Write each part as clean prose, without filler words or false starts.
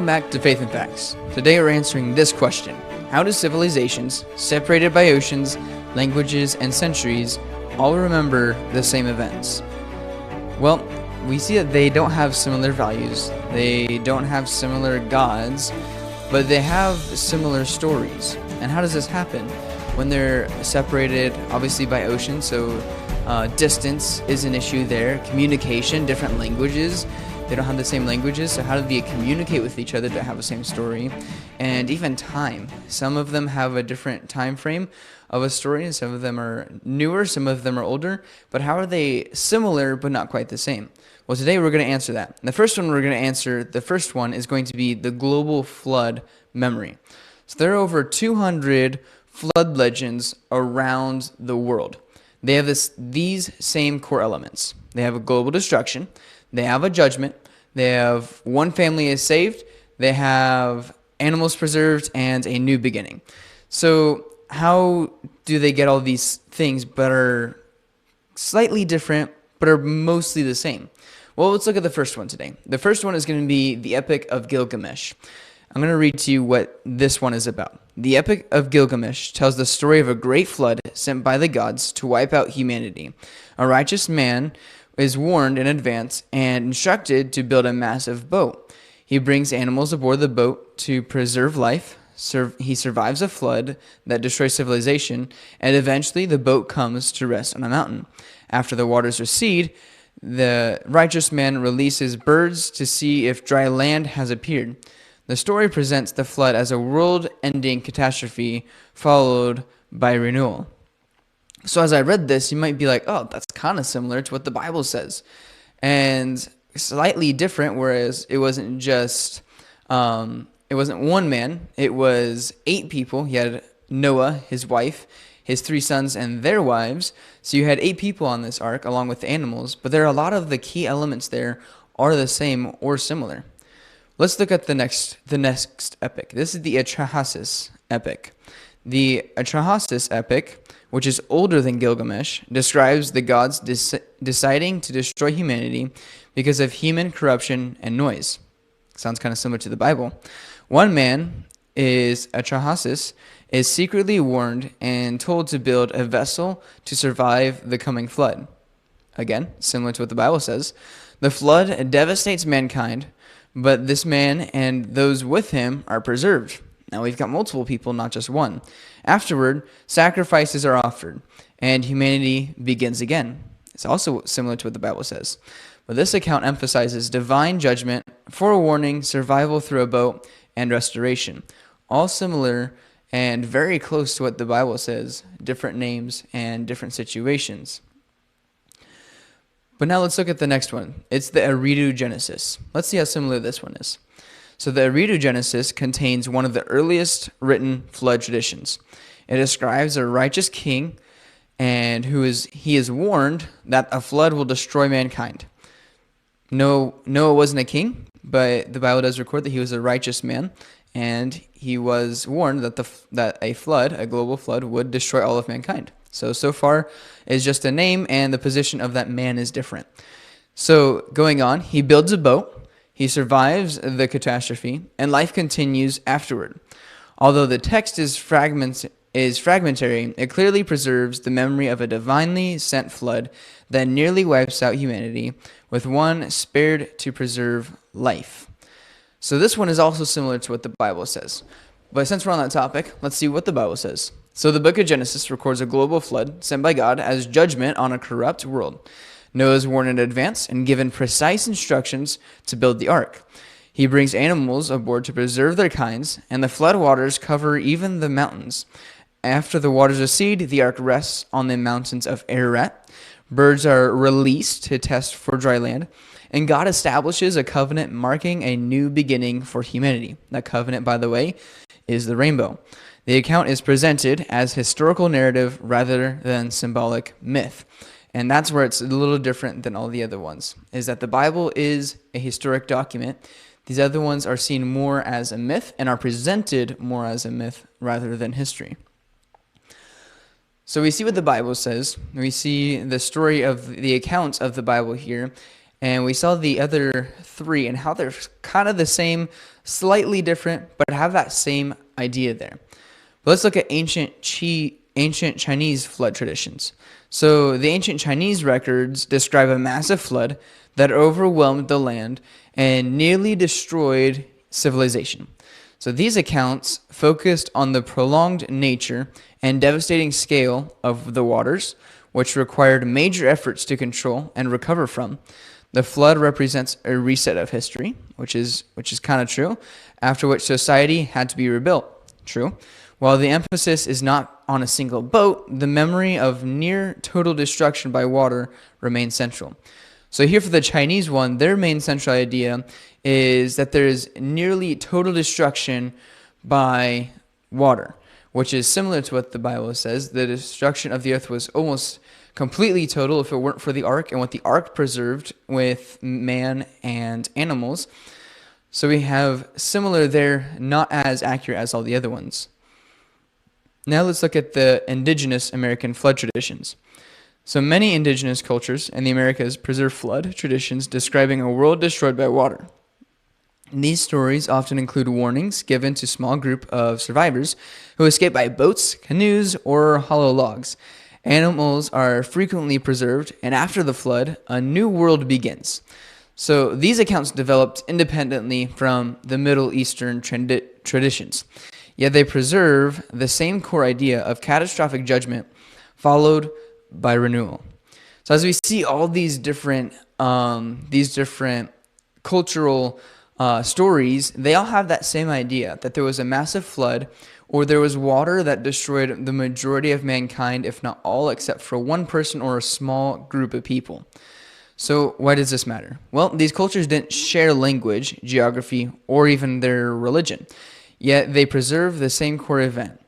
Welcome back to Faith and Facts. Today we're answering this question. How do civilizations, separated by oceans, languages, and centuries, all remember the same events? Well, we see that they don't have similar values, they don't have similar gods, but they have similar stories. And how does this happen? When they're separated, obviously by ocean, so distance is an issue there. Communication, different languages. They don't have the same languages, so how do they communicate with each other to have the same story? And even time. Some of them have a different time frame of a story, and some of them are newer, some of them are older. But how are they similar but not quite the same? Well, today we're going to answer that. And the first one is going to be the global flood memory. So there are over 200 flood legends around the world. They have these same core elements. They have a global destruction. They have a judgment. They have one family is saved. They have animals preserved and a new beginning. So how do they get all these things but are slightly different but are mostly the same? Well, let's look at the first one today. The first one is going to be the Epic of Gilgamesh. I'm going to read to you what this one is about. The Epic of Gilgamesh tells the story of a great flood sent by the gods to wipe out humanity. A righteous man is warned in advance and instructed to build a massive boat. He brings animals aboard the boat to preserve life. He survives a flood that destroys civilization, and eventually the boat comes to rest on a mountain. After the waters recede, the righteous man releases birds to see if dry land has appeared. The story presents the flood as a world-ending catastrophe followed by renewal. So as I read this, you might be like, oh, that's kind of similar to what the Bible says. And slightly different, whereas it wasn't just, it wasn't one man, it was 8 people. He had Noah, his wife, his 3 sons, and their wives. So you had 8 people on this ark, along with the animals. But there are a lot of the key elements there are the same or similar. Let's look at the next epic. This is the Atrahasis Epic. The Atrahasis Epic, which is older than Gilgamesh, describes the gods deciding to destroy humanity because of human corruption and noise. Sounds kind of similar to the Bible. One man, Atrahasis, is secretly warned and told to build a vessel to survive the coming flood. Again, similar to what the Bible says. The flood devastates mankind, but this man and those with him are preserved. Now we've got multiple people, not just one. Afterward, sacrifices are offered, and humanity begins again. It's also similar to what the Bible says. But this account emphasizes divine judgment, forewarning, survival through a boat, and restoration. All similar and very close to what the Bible says, different names and different situations. But now let's look at the next one. It's the Eridu Genesis. Let's see how similar this one is. So the Eridu Genesis contains one of the earliest written flood traditions. It describes a righteous king and he is warned that a flood will destroy mankind. Noah wasn't a king, but the Bible does record that he was a righteous man, and he was warned that a flood, a global flood, would destroy all of mankind. So far is just a name, and the position of that man is different. So going on, he builds a boat. He survives the catastrophe, and life continues afterward. Although the text is fragmentary, it clearly preserves the memory of a divinely sent flood that nearly wipes out humanity, with one spared to preserve life. So this one is also similar to what the Bible says. But since we're on that topic, let's see what the Bible says. So the book of Genesis records a global flood sent by God as judgment on a corrupt world. Noah is warned in advance and given precise instructions to build the ark. He brings animals aboard to preserve their kinds, and the flood waters cover even the mountains. After the waters recede, the ark rests on the mountains of Ararat. Birds are released to test for dry land, and God establishes a covenant marking a new beginning for humanity. That covenant, by the way, is the rainbow. The account is presented as historical narrative rather than symbolic myth. And that's where it's a little different than all the other ones, is that the Bible is a historic document. These other ones are seen more as a myth and are presented more as a myth rather than history. So we see what the Bible says. We see the story of the accounts of the Bible here And we saw the other three and how they're kind of the same, slightly different, but have that same idea there. But let's look at ancient Chinese flood traditions. So the ancient Chinese records describe a massive flood that overwhelmed the land and nearly destroyed civilization. So these accounts focused on the prolonged nature and devastating scale of the waters, which required major efforts to control and recover from. The flood represents a reset of history, which is kind of true, after which society had to be rebuilt. True. While the emphasis is not on a single boat, the memory of near total destruction by water remains central. So here for the Chinese one, their main central idea is that there is nearly total destruction by water, which is similar to what the Bible says. The destruction of the earth was almost completely total if it weren't for the ark and what the ark preserved with man and animals. So we have similar there, not as accurate as all the other ones. Now let's look at the indigenous American flood traditions. So many indigenous cultures in the Americas preserve flood traditions describing a world destroyed by water. These stories often include warnings given to a small group of survivors who escape by boats, canoes, or hollow logs. Animals are frequently preserved, and after the flood, a new world begins. So these accounts developed independently from the Middle Eastern traditions, yet they preserve the same core idea of catastrophic judgment followed by renewal. So as we see all these different cultural stories, they all have that same idea that there was a massive flood or there was water that destroyed the majority of mankind, if not all, except for one person or a small group of people. So why does this matter? Well, these cultures didn't share language, geography, or even their religion, yet they preserve the same core event.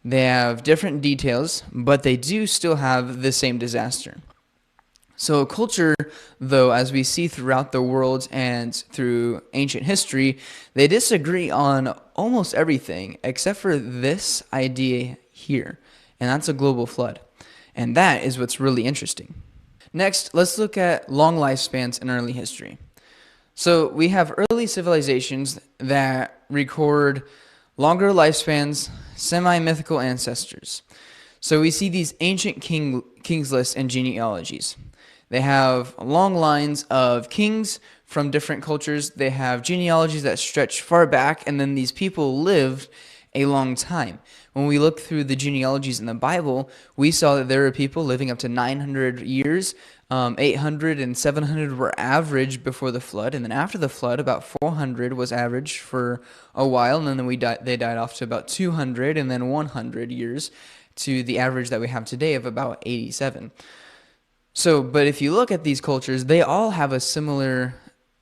They have different details, but they do still have the same disaster. So culture, though, as we see throughout the world and through ancient history, they disagree on almost everything except for this idea here, and that's a global flood. And that is what's really interesting. Next, let's look at long lifespans in early history. So we have early civilizations that record longer lifespans, semi-mythical ancestors. So we see these ancient kings lists and genealogies. They have long lines of kings from different cultures. They have genealogies that stretch far back, and then these people lived a long time. When we look through the genealogies in the Bible, we saw that there were people living up to 900 years. 800 and 700 were average before the flood, and then after the flood, about 400 was average for a while, and then they died off to about 200, and then 100 years to the average that we have today of about 87. So, but if you look at these cultures, they all have a similar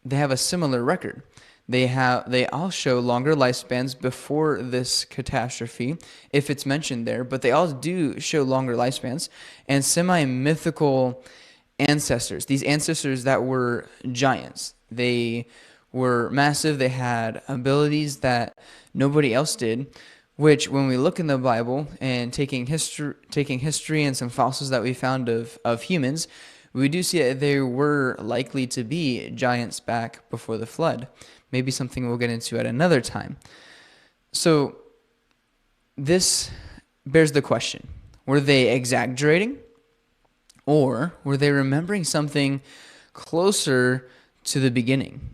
record. They all show longer lifespans before this catastrophe, if it's mentioned there, but they all do show longer lifespans and semi-mythical ancestors. These ancestors that were giants. They were massive. They had abilities that nobody else did, which when we look in the Bible and taking history and some fossils that we found of humans, we do see that they were likely to be giants back before the flood. Maybe something we'll get into at another time. So this bears the question, were they exaggerating? Or were they remembering something closer to the beginning?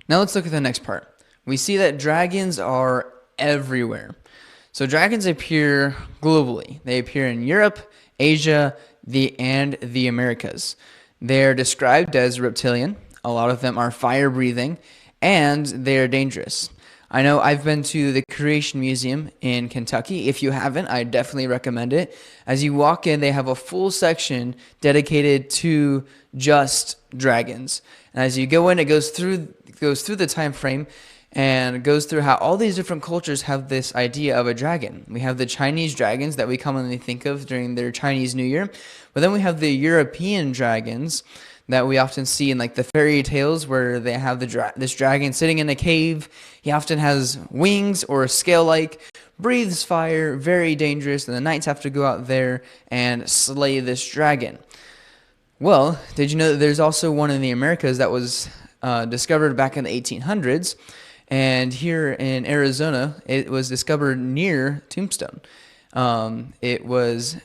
Now let's look at the next part. We see that dragons are everywhere. So dragons appear globally. They appear in Europe, Asia, and the Americas. They are described as reptilian. A lot of them are fire-breathing, and they are dangerous. I know I've been to the Creation Museum in Kentucky. If you haven't, I definitely recommend it. As you walk in, they have a full section dedicated to just dragons. And as you go in, it goes through the time frame and goes through how all these different cultures have this idea of a dragon. We have the Chinese dragons that we commonly think of during their Chinese New Year, but then we have the European dragons that we often see in like the fairy tales where they have this dragon sitting in a cave. He often has wings or a scale-like, breathes fire, very dangerous, and the knights have to go out there and slay this dragon. Well, did you know that there's also one in the Americas that was discovered back in the 1800s? And here in Arizona, it was discovered near Tombstone. It was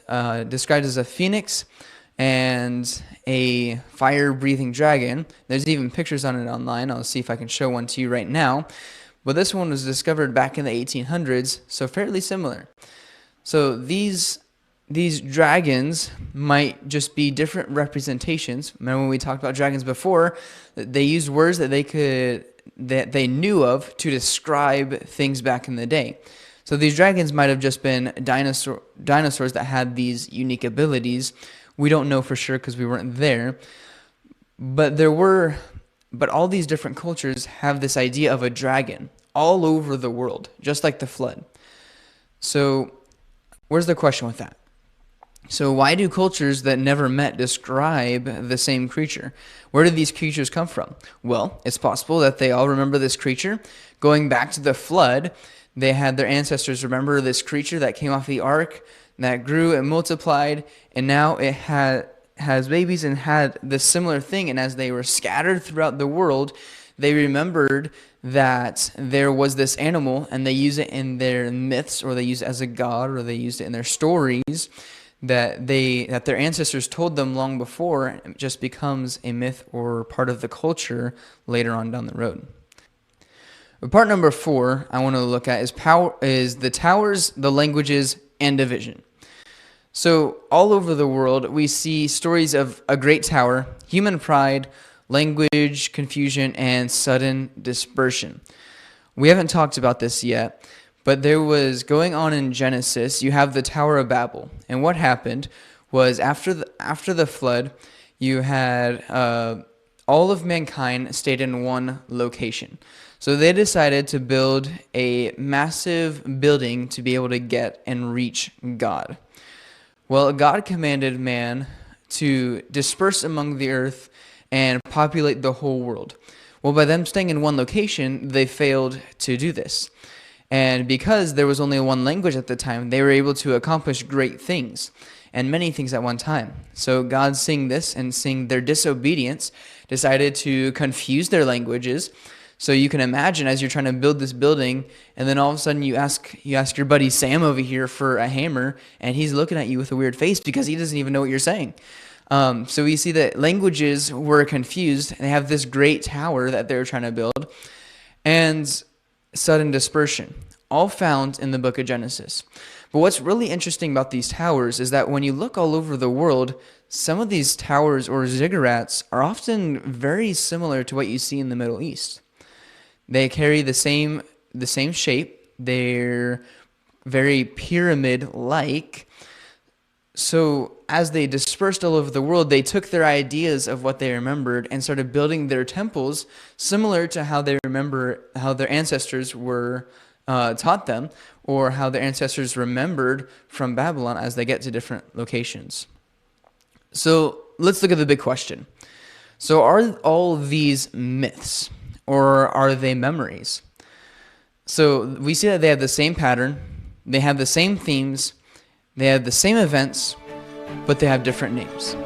described as a phoenix and a fire-breathing dragon. There's even pictures on it online. I'll see if I can show one to you right now. But this one was discovered back in the 1800s, so fairly similar. So these dragons might just be different representations. Remember when we talked about dragons before? They used words that they knew of to describe things back in the day. So these dragons might have just been dinosaurs that had these unique abilities. We don't know for sure because we weren't there. But all these different cultures have this idea of a dragon all over the world, just like the flood. So where's the question with that? So why do cultures that never met describe the same creature? Where did these creatures come from? Well, it's possible that they all remember this creature. Going back to the flood, they had their ancestors remember this creature that came off the ark, that grew and multiplied, and now it has babies and had this similar thing. And as they were scattered throughout the world, they remembered that there was this animal, and they use it in their myths, or they use it as a god, or they used it in their stories that their ancestors told them long before. It just becomes a myth or part of the culture later on down the road. But part number 4 I want to look at is the towers, the languages, and division. So all over the world, we see stories of a great tower, human pride, language, confusion, and sudden dispersion. We haven't talked about this yet, but there was going on in Genesis, you have the Tower of Babel. And what happened was after the flood, you had all of mankind stayed in one location. So they decided to build a massive building to be able to get and reach God. Well, God commanded man to disperse among the earth and populate the whole world. Well, by them staying in one location, they failed to do this. And because there was only one language at the time, they were able to accomplish great things and many things at one time. So God, seeing this and seeing their disobedience, decided to confuse their languages. So you can imagine as you're trying to build this building, and then all of a sudden you ask your buddy Sam over here for a hammer, and he's looking at you with a weird face because he doesn't even know what you're saying. So we see that languages were confused. They have this great tower that they're trying to build, and sudden dispersion, all found in the book of Genesis. But what's really interesting about these towers is that when you look all over the world, some of these towers or ziggurats are often very similar to what you see in the Middle East. They carry the same shape. They're very pyramid-like. So as they dispersed all over the world, they took their ideas of what they remembered and started building their temples similar to how they remember how their ancestors were taught them, or how their ancestors remembered from Babylon as they get to different locations. So let's look at the big question. So are all these myths, or are they memories? So we see that they have the same pattern, they have the same themes, they have the same events, but they have different names.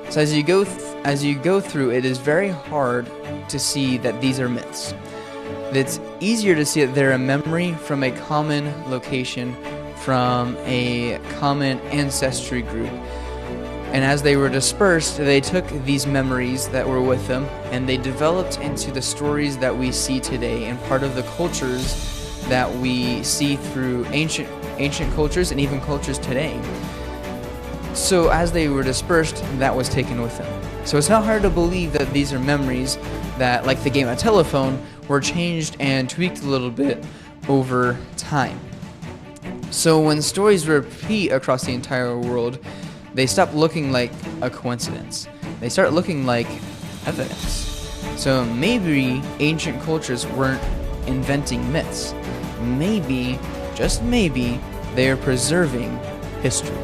So as you go through, it is very hard to see that these are myths. It's easier to see that they're a memory from a common location, from a common ancestry group. And as they were dispersed, they took these memories that were with them, and they developed into the stories that we see today, and part of the cultures that we see through ancient cultures and even cultures today. So as they were dispersed, that was taken with them. So it's not hard to believe that these are memories that, like the game of telephone, were changed and tweaked a little bit over time. So when stories repeat across the entire world, they stop looking like a coincidence. They start looking like evidence. So maybe ancient cultures weren't inventing myths. Maybe, just maybe, they are preserving history.